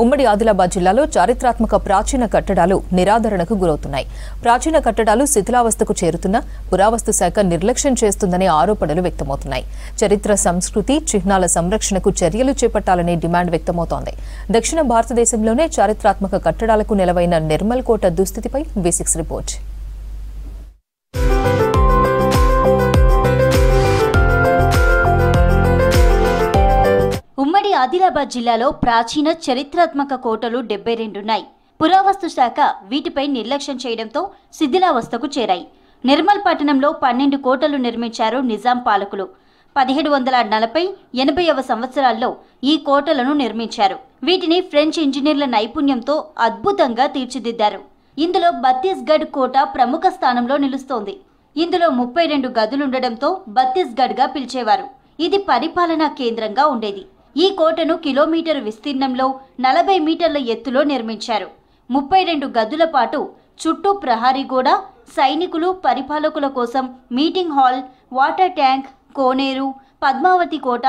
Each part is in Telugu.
ఉమ్మడి ఆదిలాబాద్ జిల్లాలో చారిత్రాత్మక ప్రాచీన కట్టడాలు నిరాదరణకు గురవుతున్నాయి. ప్రాచీన కట్టడాలు శిథిలావస్థకు చేరుతున్నా పురావస్తు శాఖ నిర్లక్ష్యం చేస్తుందనే ఆరోపణలు వ్యక్తమవుతున్నాయి. చరిత్ర, సంస్కృతి, చిహ్నాల సంరక్షణకు చర్యలు చేపట్టాలనే డిమాండ్ వ్యక్తమవుతోంది. దక్షిణ భారతదేశంలోనే చారిత్రాత్మక కట్టడాలకు నెలవైన నిర్మల్ కోట దుస్థితిపై V6 రిపోర్ట్. ఉమ్మడి ఆదిలాబాద్ జిల్లాలో ప్రాచీన చరిత్రాత్మక కోటలు 72 ఉన్నాయి. పురావస్తు శాఖ వీటిపై నిర్లక్ష్యం చేయడంతో శిథిలావస్థకు చేరాయి. నిర్మల్ పట్టణంలో 12 కోటలు నిర్మించారు నిజాం పాలకులు. 1740-80వ సంవత్సరాల్లో ఈ కోటలను నిర్మించారు. వీటిని ఫ్రెంచ్ ఇంజనీర్ల నైపుణ్యంతో అద్భుతంగా తీర్చిదిద్దారు. ఇందులో బత్తీస్గఢ్ కోట ప్రముఖ స్థానంలో నిలుస్తోంది. ఇందులో 32 గదులుండడంతో బత్తీస్గఢ్గా పిలిచేవారు. ఇది పరిపాలనా కేంద్రంగా ఉండేది. ఈ కోటను కిలోమీటరు విస్తీర్ణంలో 40 మీటర్ల ఎత్తులో నిర్మించారు. 32 గదుల పాటు చుట్టూ ప్రహారీ గోడ, సైనికులు, పరిపాలకుల కోసం మీటింగ్ హాల్, వాటర్ ట్యాంక్, కోనేరు, పద్మావతి కోట,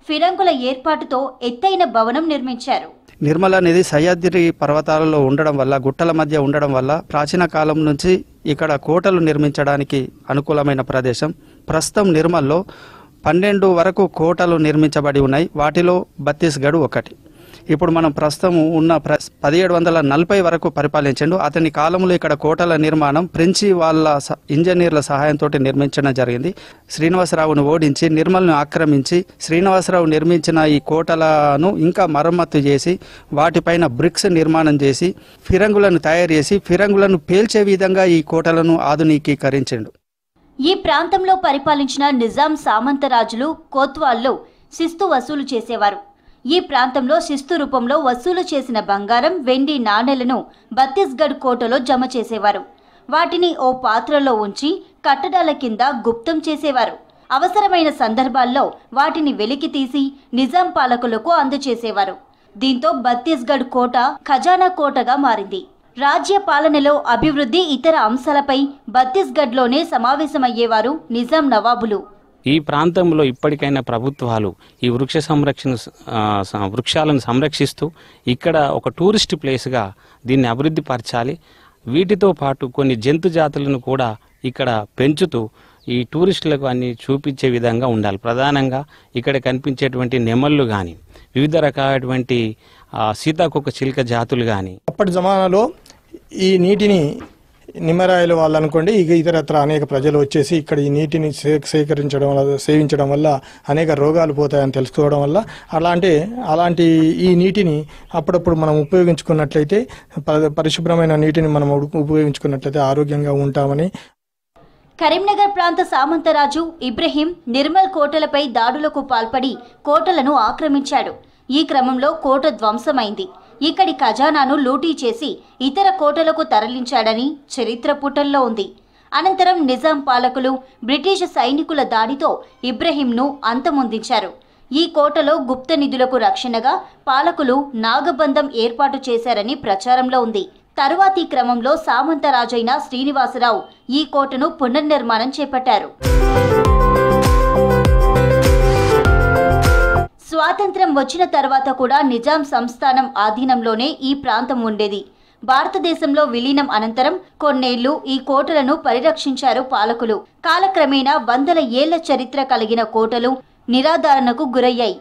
ఫిరంగుల ఏర్పాటుతో ఎత్తైన భవనం నిర్మించారు. నిర్మల్ అనేది సహ్యాద్రి పర్వతాలలో ఉండడం వల్ల, గుట్టల మధ్య ఉండడం వల్ల ప్రాచీన కాలం నుంచి ఇక్కడ కోటలు నిర్మించడానికి అనుకూలమైన ప్రదేశం. ప్రస్తుతం నిర్మల్లో 12 వరకు కోటలు నిర్మించబడి ఉన్నాయి. వాటిలో బత్తీస్గఢ్ ఒకటి. ఇప్పుడు మనం ప్రస్తుతం ఉన్న 1740 వరకు పరిపాలించండు. అతని కాలంలో ఇక్కడ కోటల నిర్మాణం ఫ్రెంచి వాళ్ళ ఇంజనీర్ల సహాయంతో నిర్మించడం జరిగింది. శ్రీనివాసరావును ఓడించి నిర్మల్ను ఆక్రమించి శ్రీనివాసరావు నిర్మించిన ఈ కోటలను ఇంకా మరమ్మతు చేసి వాటిపైన బ్రిక్స్ నిర్మాణం చేసి ఫిరంగులను తయారు చేసి ఫిరంగులను పేల్చే విధంగా ఈ కోటలను ఆధునికీకరించిండు. ఈ ప్రాంతంలో పరిపాలించిన నిజాం సామంత రాజులు కోత్వాల్లో శిస్తు వసూలు చేసేవారు. ఈ ప్రాంతంలో శిస్తు రూపంలో వసూలు చేసిన బంగారం, వెండి నాణేలను బత్తీస్గఢ్ కోటలో జమ చేసేవారు. వాటిని ఓ పాత్రలో ఉంచి కట్టడాల కింద గుప్తం చేసేవారు. అవసరమైన సందర్భాల్లో వాటిని వెలికి తీసి నిజాం పాలకులకు అందజేసేవారు. దీంతో బత్తీస్గఢ్ కోట ఖజానా కోటగా మారింది. రాజ్య పాలనలో అభివృద్ధి, ఇతర అంశాలపై బత్తీస్గఢ్లోనే సమావేశమయ్యేవారు నిజాం నవాబులు. ఈ ప్రాంతంలో ఇప్పటికైనా ప్రభుత్వాలు ఈ వృక్షాలను సంరక్షిస్తూ ఇక్కడ ఒక టూరిస్ట్ ప్లేస్గా దీన్ని అభివృద్ధి పరచాలి. వీటితో పాటు కొన్ని జంతు జాతులను కూడా ఇక్కడ పెంచుతూ ఈ టూరిస్టులకు అన్ని చూపించే విధంగా ఉండాలి. ప్రధానంగా ఇక్కడ కనిపించేటువంటి నెమళ్ళు కానీ, వివిధ రకాలైనటువంటి సీతాకోక చిలుక జాతులు కానీ. అప్పటి జమానాలో ఈ నీటిని నిమ్మరాయల వాళ్ళు అనుకోండి, ఇతరత్ర అనేక ప్రజలు వచ్చేసి ఇక్కడ ఈ నీటిని సేవించడం వల్ల అనేక రోగాలు పోతాయని తెలుసుకోవడం వల్ల అలాంటి ఈ నీటిని అప్పుడప్పుడు మనం ఉపయోగించుకున్నట్లయితే, పరిశుభ్రమైన నీటిని మనం ఉపయోగించుకున్నట్లయితే ఆరోగ్యంగా ఉంటామని. కరీంనగర్ ప్రాంత సామంతరాజు ఇబ్రహీం నిర్మల్ కోటలపై దాడులకు పాల్పడి కోటలను ఆక్రమించాడు. ఈ క్రమంలో కోట ధ్వంసమైంది. ఇక్కడి ఖజానాను లూటీ చేసి ఇతర కోటలకు తరలించాడని చరిత్ర పుటల్లో ఉంది. అనంతరం నిజాం పాలకులు బ్రిటిష్ సైనికుల దాడితో ఇబ్రహీంను అంతమొందించారు. ఈ కోటలో గుప్త నిధులకు రక్షణగా పాలకులు నాగబంధం ఏర్పాటు చేశారని ప్రచారంలో ఉంది. తరువాతి క్రమంలో సామంతరాజైన శ్రీనివాసరావు ఈ కోటను పునర్నిర్మాణం చేపట్టారు. స్వాతంత్ర్యం వచ్చిన తర్వాత కూడా నిజాం సంస్థానం ఆధీనంలోనే ఈ ప్రాంతం ఉండేది. భారతదేశంలో విలీనం అనంతరం కొన్నేళ్లు ఈ కోటలను పరిరక్షించారు పాలకులు. కాలక్రమేణా వందల ఏళ్ల చరిత్ర కలిగిన కోటలు నిరాదరణకు గురయ్యాయి.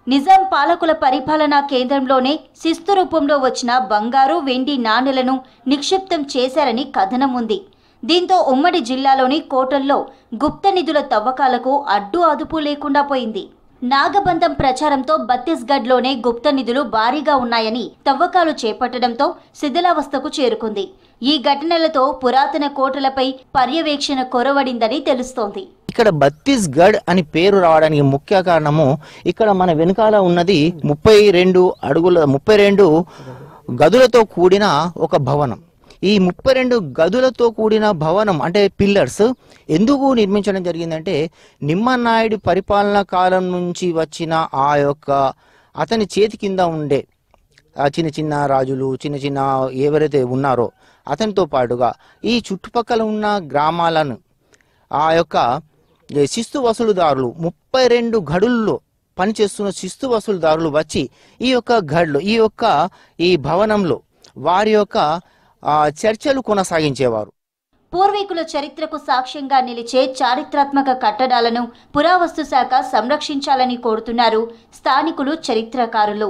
నిజాం పాలకుల పరిపాలనా కేంద్రంలోనే శిస్తు రూపంలో వచ్చిన బంగారు, వెండి నాణెలను నిక్షిప్తం చేశారని కథనం ఉంది. దీంతో ఉమ్మడి జిల్లాలోని కోటల్లో గుప్త నిధుల తవ్వకాలకు అడ్డు అదుపు లేకుండా పోయింది. నాగబంధం ప్రచారంతో బత్తీస్గఢ్లోనే గుప్త నిధులు భారీగా ఉన్నాయని తవ్వకాలు చేపట్టడంతో శిథిలావస్థకు చేరుకుంది. ఈ ఘటనలతో పురాతన కోటలపై పర్యవేక్షణ కొరవడిందని తెలుస్తోంది. ఇక్కడ బత్తీస్గఢ్ అని పేరు రావడానికి ముఖ్య కారణము ఇక్కడ మన వెనుకాల ఉన్నది 32 గదులతో కూడిన ఒక భవనం. ఈ 32 గదులతో కూడిన భవనం అంటే పిల్లర్స్ ఎందుకు నిర్మించడం జరిగిందంటే, నిమ్మనాయుడి పరిపాలనా కాలం నుంచి వచ్చిన ఆ యొక్క అతని చేతి కింద ఉండే చిన్న చిన్న రాజులు, చిన్న చిన్న ఎవరైతే ఉన్నారో అతనితో పాటుగా ఈ చుట్టుపక్కల ఉన్న గ్రామాలను ఆ యొక్క శిస్తు వసూలుదారులు 32 గడుల్లో పనిచేస్తున్న శిస్తు వసూలుదారులు వచ్చి ఈ భవనంలో వారి యొక్క చర్చలు కొనసాగించేవారు. పూర్వీకుల చరిత్రకు సాక్ష్యంగా నిలిచే చారిత్రాత్మక కట్టడాలను పురావస్తు శాఖ సంరక్షించాలని కోరుతున్నారు స్థానికులు, చరిత్రకారులు.